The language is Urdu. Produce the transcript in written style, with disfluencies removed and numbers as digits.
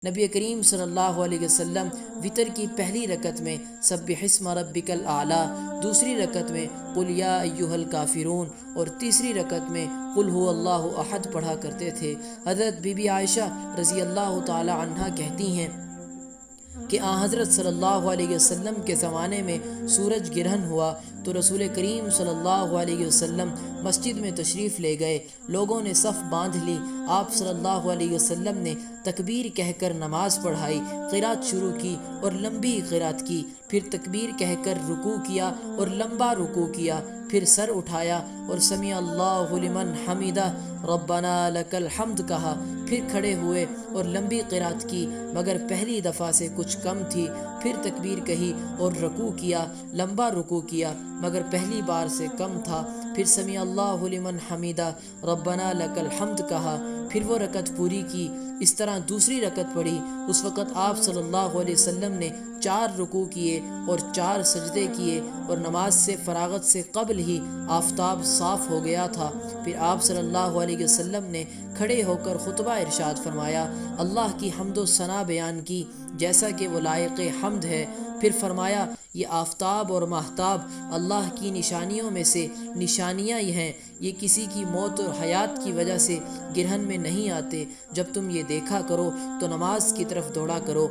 نبی کریم صلی اللہ علیہ وسلم وطر کی پہلی رکعت میں سبح اسم ربک الاعلیٰ، دوسری رکعت میں قل یا ایھا الکافرون اور تیسری رکعت میں قل ھو اللہ احد پڑھا کرتے تھے۔ حضرت بی بی عائشہ رضی اللہ تعالی عنہا کہتی ہیں کہ آن حضرت صلی اللہ علیہ وسلم کے زمانے میں سورج گرہن ہوا تو رسول کریم صلی اللہ علیہ وسلم مسجد میں تشریف لے گئے، لوگوں نے صف باندھ لی، آپ صلی اللہ علیہ وسلم نے تکبیر کہہ کر نماز پڑھائی، قرات شروع کی اور لمبی قرات کی، پھر تکبیر کہہ کر رکوع کیا اور لمبا رکوع کیا، پھر سر اٹھایا اور سمیع اللہ لمن حمدہ ربنا لک الحمد کہا، پھر کھڑے ہوئے اور لمبی قرات کی مگر پہلی دفعہ سے کچھ کم تھی، پھر تکبیر کہی اور رکوع کیا، لمبا رکوع کیا مگر پہلی بار سے کم تھا، پھر سمیع اللہ لمن حمدہ ربنا لک الحمد کہا، پھر وہ رکعت پوری کی۔ اس طرح دوسری رکعت پڑھی، اس وقت آپ صلی اللہ علیہ وسلم نے 4 رکوع کیے اور 4 سجدے کیے اور نماز سے فراغت سے قبل ہی آفتاب صاف ہو گیا تھا۔ پھر آپ صلی اللہ علیہ وسلم نے کھڑے ہو کر خطبہ ارشاد فرمایا، اللہ کی حمد و ثنا بیان کی جیسا کہ وہ لائق حمد ہے، پھر فرمایا یہ آفتاب اور ماہتاب اللہ کی نشانیوں میں سے نشانیاں ہی ہیں، یہ کسی کی موت اور حیات کی وجہ سے گرہن میں نہیں آتے، جب تم یہ دیکھا کرو تو نماز کی طرف دوڑا کرو۔